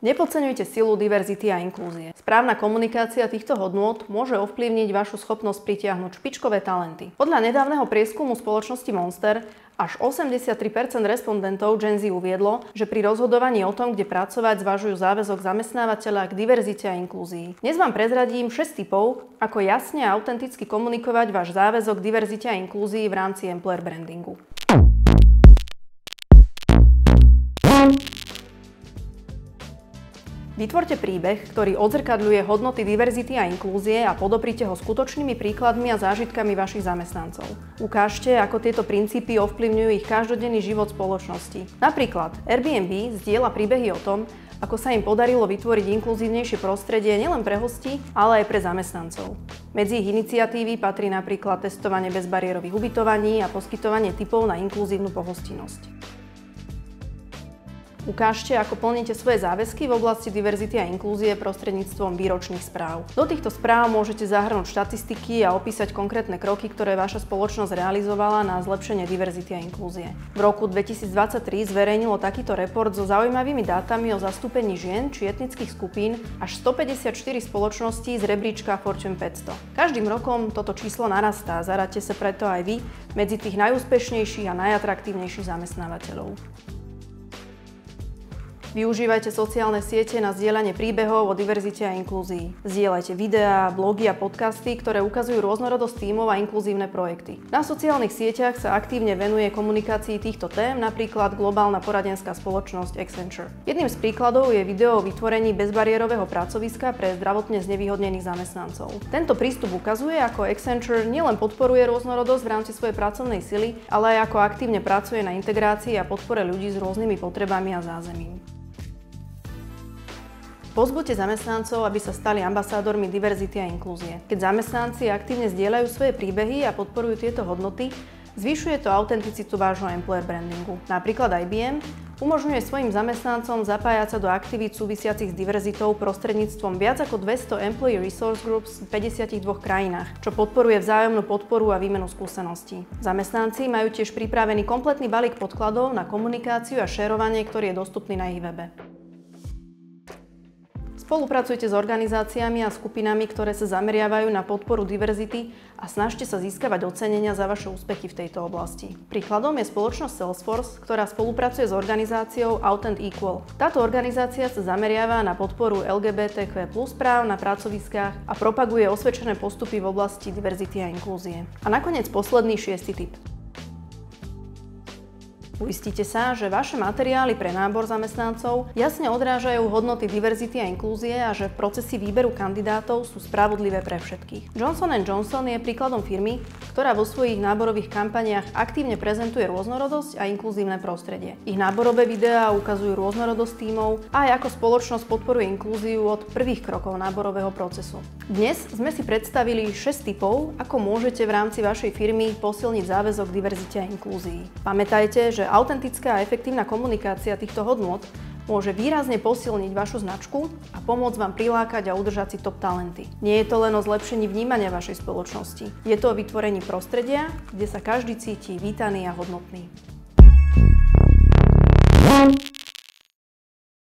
Nepodceňujte silu diverzity a inklúzie. Správna komunikácia týchto hodnôt môže ovplyvniť vašu schopnosť pritiahnuť špičkové talenty. Podľa nedávneho prieskumu spoločnosti Monster až 83% respondentov Gen Z uviedlo, že pri rozhodovaní o tom, kde pracovať, zvažujú záväzok zamestnávateľa k diverzite a inklúzii. Dnes vám prezradím 6 tipov, ako jasne a autenticky komunikovať váš záväzok k diverzite a inklúzii v rámci employer brandingu. Vytvorte príbeh, ktorý odzrkadľuje hodnoty diverzity a inklúzie a podoprite ho skutočnými príkladmi a zážitkami vašich zamestnancov. Ukážte, ako tieto princípy ovplyvňujú ich každodenný život spoločnosti. Napríklad Airbnb zdieľa príbehy o tom, ako sa im podarilo vytvoriť inkluzívnejšie prostredie nielen pre hostí, ale aj pre zamestnancov. Medzi ich iniciatívy patrí napríklad testovanie bezbariérových ubytovaní a poskytovanie tipov na inkluzívnu pohostinnosť. Ukážte, ako plníte svoje záväzky v oblasti diverzity a inklúzie prostredníctvom výročných správ. Do týchto správ môžete zahrnúť štatistiky a opísať konkrétne kroky, ktoré vaša spoločnosť realizovala na zlepšenie diverzity a inklúzie. V roku 2023 zverejnilo takýto report so zaujímavými dátami o zastúpení žien či etnických skupín až 154 spoločností z rebríčka Fortune 500. Každým rokom toto číslo narastá, zaradte sa preto aj vy medzi tých najúspešnejších a najatraktívnejších zamestnávateľov. Využívajte sociálne siete na zdieľanie príbehov o diverzite a inklúzii. Zdieľajte videá, blogy a podcasty, ktoré ukazujú rôznorodosť tímov a inkluzívne projekty. Na sociálnych sieťach sa aktívne venuje komunikácii týchto tém, napríklad globálna poradenská spoločnosť Accenture. Jedným z príkladov je video o vytvorení bezbariérového pracoviska pre zdravotne znevýhodnených zamestnancov. Tento prístup ukazuje, ako Accenture nielen podporuje rôznorodosť v rámci svojej pracovnej sily, ale aj ako aktívne pracuje na integrácii a podpore ľudí s rôznymi potrebami a zázemím. Povzbuďte zamestnancov, aby sa stali ambasádormi diverzity a inklúzie. Keď zamestnanci aktívne zdieľajú svoje príbehy a podporujú tieto hodnoty, zvyšuje to autenticitu vášho employer brandingu. Napríklad IBM umožňuje svojim zamestnancom zapájať sa do aktivít súvisiacich s diverzitou prostredníctvom viac ako 200 Employee Resource Groups v 52 krajinách, čo podporuje vzájomnú podporu a výmenu skúseností. Zamestnanci majú tiež pripravený kompletný balík podkladov na komunikáciu a šerovanie, ktorý je dostupný na ich webe. Spolupracujte s organizáciami a skupinami, ktoré sa zameriavajú na podporu diverzity a snažte sa získavať ocenenia za vaše úspechy v tejto oblasti. Príkladom je spoločnosť Salesforce, ktorá spolupracuje s organizáciou Out & Equal. Táto organizácia sa zameriava na podporu LGBTQ+ práv na pracoviskách a propaguje osvedčené postupy v oblasti diverzity a inklúzie. A nakoniec posledný 6. tip. Uistite sa, že vaše materiály pre nábor zamestnancov jasne odrážajú hodnoty diverzity a inklúzie a že procesy výberu kandidátov sú spravodlivé pre všetkých. Johnson & Johnson je príkladom firmy, ktorá vo svojich náborových kampaniách aktívne prezentuje rôznorodosť a inkluzívne prostredie. Ich náborové videá ukazujú rôznorodosť tímov a aj ako spoločnosť podporuje inklúziu od prvých krokov náborového procesu. Dnes sme si predstavili 6 tipov, ako môžete v rámci vašej firmy posilniť záväzok k diverzite a inklúzii. Pamätajte, že autentická a efektívna komunikácia týchto hodnôt môže výrazne posilniť vašu značku a pomôcť vám prilákať a udržať si top talenty. Nie je to len o zlepšení vnímania vašej spoločnosti. Je to o vytvorení prostredia, kde sa každý cíti vítaný a hodnotný.